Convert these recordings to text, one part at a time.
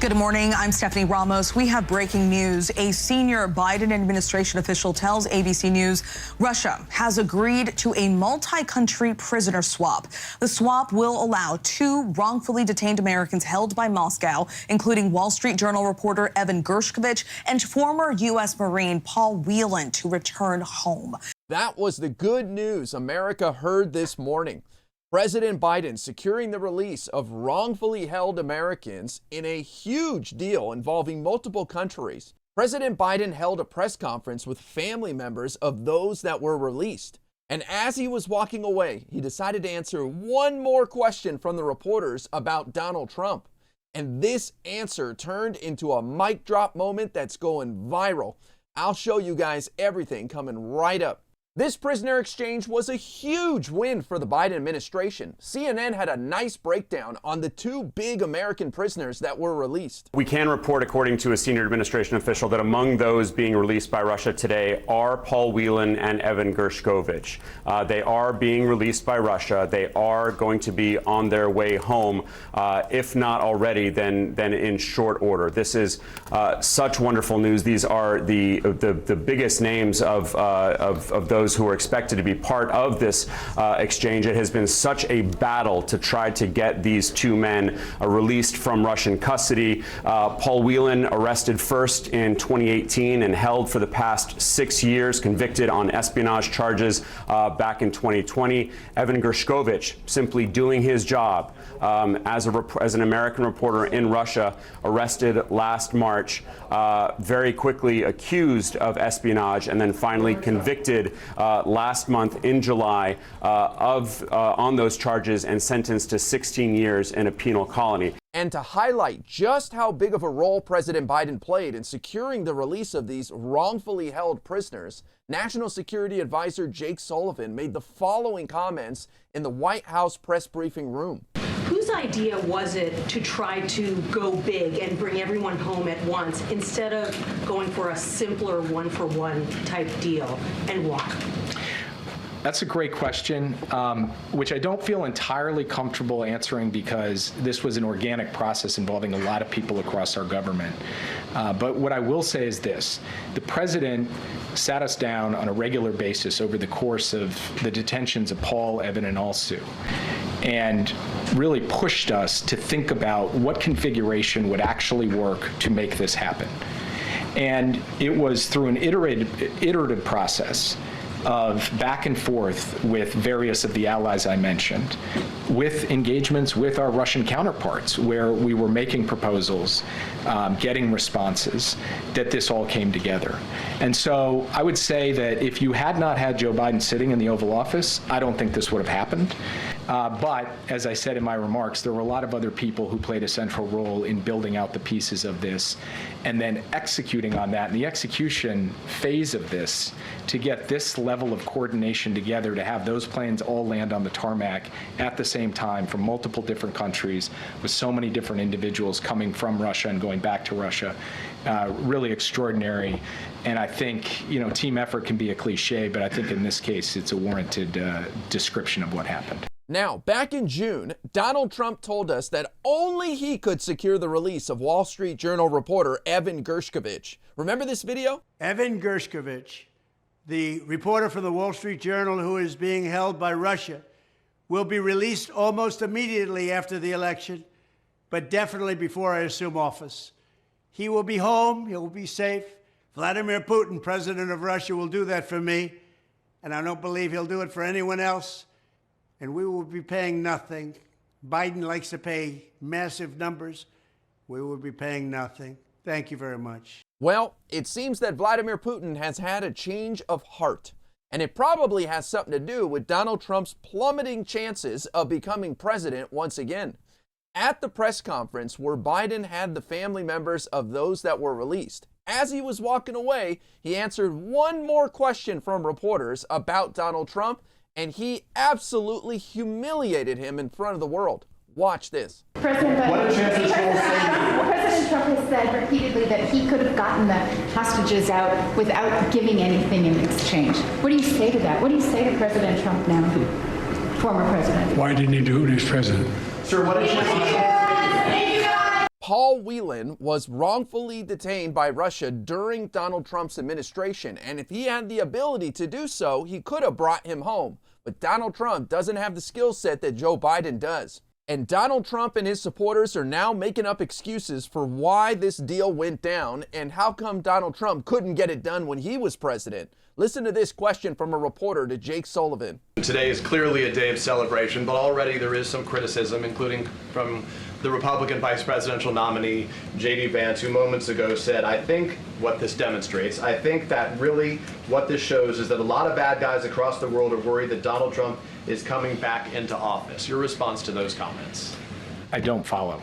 Good morning. I'm Stephanie Ramos. We have breaking news. A senior Biden administration official tells ABC News Russia has agreed to a multi-country prisoner swap. The swap will allow 2 wrongfully detained Americans held by Moscow, including Wall Street Journal reporter Evan Gershkovich and former U.S. Marine Paul Whelan, to return home. That was the good news America heard this morning. President Biden securing the release of wrongfully held Americans in a huge deal involving multiple countries. President Biden held a press conference with family members of those that were released. And as he was walking away, he decided to answer one more question from the reporters about Donald Trump. And this answer turned into a mic drop moment that's going viral. I'll show you guys everything coming right up. This prisoner exchange was a huge win for the Biden administration. CNN had a nice breakdown on the 2 big American prisoners that were released. We can report, according to a senior administration official, that among those being released by Russia today are Paul Whelan and Evan Gershkovich. They are being released by Russia. They are going to be on their way home, if not already, then in short order. This is such wonderful news. These are the biggest names of those who are expected to be part of this exchange. It has been such a battle to try to get these 2 men released from Russian custody. Paul Whelan, arrested first in 2018 and held for the past 6 years, convicted on espionage charges back in 2020. Evan Gershkovich, simply doing his job as an American reporter in Russia, arrested last March, very quickly accused of espionage, and then finally convicted last month in July on those charges and sentenced to 16 years in a penal colony. And to highlight just how big of a role President Biden played in securing the release of these wrongfully held prisoners, National Security Advisor Jake Sullivan made the following comments in the White House press briefing room. Whose idea was it to try to go big and bring everyone home at once instead of going for a simpler one-for-one type deal, and why? That's a great question, which I don't feel entirely comfortable answering because this was an organic process involving a lot of people across our government. But what I will say is this: the president sat us down on a regular basis over the course of the detentions of Paul, Evan, and Alsu, and really pushed us to think about what configuration would actually work to make this happen. And it was through an iterative process of back and forth with various of the allies I mentioned, with engagements with our Russian counterparts, where we were making proposals, getting responses, that this all came together. And so I would say that if you had not had Joe Biden sitting in the Oval Office, I don't think this would have happened. But as I said in my remarks, there were a lot of other people who played a central role in building out the pieces of this and then executing on that. And the execution phase of this, to get this level of coordination together, to have those planes all land on the tarmac at the same time from multiple different countries with so many different individuals coming from Russia and going back to Russia, really extraordinary. And I think, team effort can be a cliche, but I think in this case it's a warranted description of what happened. Now, back in June, Donald Trump told us that only he could secure the release of Wall Street Journal reporter Evan Gershkovich. Remember this video? Evan Gershkovich, the reporter for the Wall Street Journal who is being held by Russia, will be released almost immediately after the election, but definitely before I assume office. He will be home. He will be safe. Vladimir Putin, president of Russia, will do that for me, and I don't believe he'll do it for anyone else. And we will be paying nothing. Biden likes to pay massive numbers. We will be paying nothing. Thank you very much. Well, it seems that Vladimir Putin has had a change of heart, and it probably has something to do with Donald Trump's plummeting chances of becoming president once again. At the press conference where Biden had the family members of those that were released, as he was walking away, he answered one more question from reporters about Donald Trump, and he absolutely humiliated him in front of the world. Watch this. President Trump has said repeatedly that he could have gotten the hostages out without giving anything in exchange. What do you say to that? What do you say to President Trump now, former president? Why didn't he do it as president? Sir, what did you say? Paul Whelan was wrongfully detained by Russia during Donald Trump's administration, and if he had the ability to do so, he could have brought him home. But Donald Trump doesn't have the skill set that Joe Biden does. And Donald Trump and his supporters are now making up excuses for why this deal went down and how come Donald Trump couldn't get it done when he was president. Listen to this question from a reporter to Jake Sullivan. Today is clearly a day of celebration, but already there is some criticism, including from the Republican vice presidential nominee, J.D. Vance, who moments ago said, I think what this demonstrates, I think that really what this shows is that a lot of bad guys across the world are worried that Donald Trump is coming back into office. Your response to those comments? I don't follow.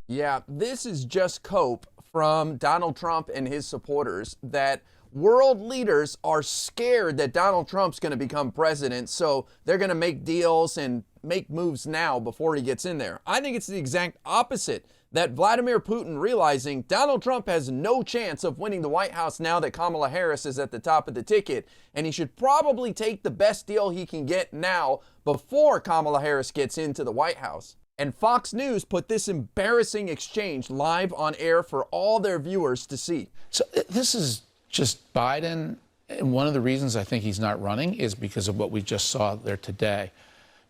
Yeah, this is just cope from Donald Trump and his supporters that world leaders are scared that Donald Trump's going to become president, so they're going to make deals and make moves now before he gets in there. I think it's the exact opposite, that Vladimir Putin realizing Donald Trump has no chance of winning the White House now that Kamala Harris is at the top of the ticket, and he should probably take the best deal he can get now before Kamala Harris gets into the White House. And Fox News put this embarrassing exchange live on air for all their viewers to see. So this is just Biden, and one of the reasons I think he's not running is because of what we just saw there today.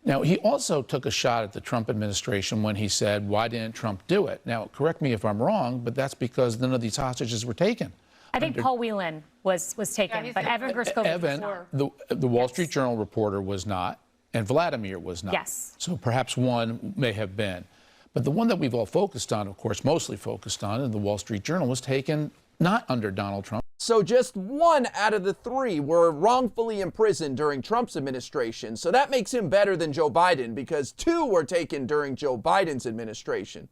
Now, he also took a shot at the Trump administration when he said, why didn't Trump do it? Now, correct me if I'm wrong, but that's because none of these hostages were taken. I think Paul Whelan was taken, but Evan Gershkovich was not. The Wall Street Journal reporter was not, and Vladimir was not. Yes. So perhaps one may have been. But the one that we've all focused on, of course, mostly focused on in the Wall Street Journal, was taken not under Donald Trump. So just 1 out of the 3 were wrongfully imprisoned during Trump's administration. So that makes him better than Joe Biden because 2 were taken during Joe Biden's administration.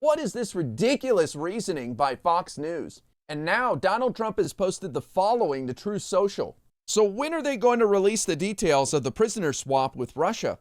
What is this ridiculous reasoning by Fox News? And now Donald Trump has posted the following to Truth Social. So when are they going to release the details of the prisoner swap with Russia?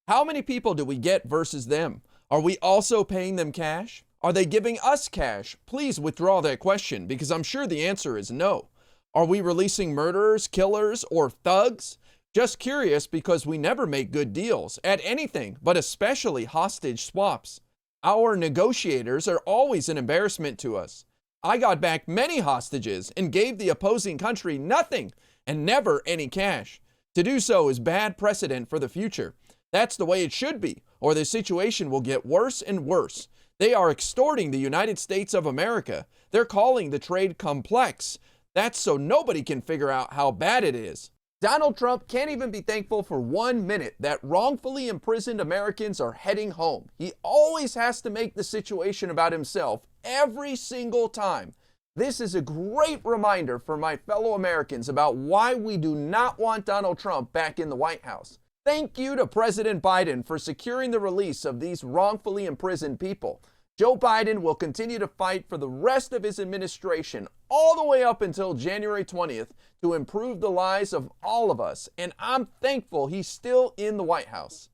How many people do we get versus them? Are we also paying them cash? Are they giving us cash? Please withdraw that question because I'm sure the answer is no. Are we releasing murderers, killers, or thugs? Just curious because we never make good deals at anything, but especially hostage swaps. Our negotiators are always an embarrassment to us. I got back many hostages and gave the opposing country nothing and never any cash. To do so is bad precedent for the future. That's the way it should be, or the situation will get worse and worse. They are extorting the United States of America. They're calling the trade complex. That's so nobody can figure out how bad it is. Donald Trump can't even be thankful for 1 minute that wrongfully imprisoned Americans are heading home. He always has to make the situation about himself every single time. This is a great reminder for my fellow Americans about why we do not want Donald Trump back in the White House. Thank you to President Biden for securing the release of these wrongfully imprisoned people. Joe Biden will continue to fight for the rest of his administration all the way up until January 20th to improve the lives of all of us. And I'm thankful he's still in the White House.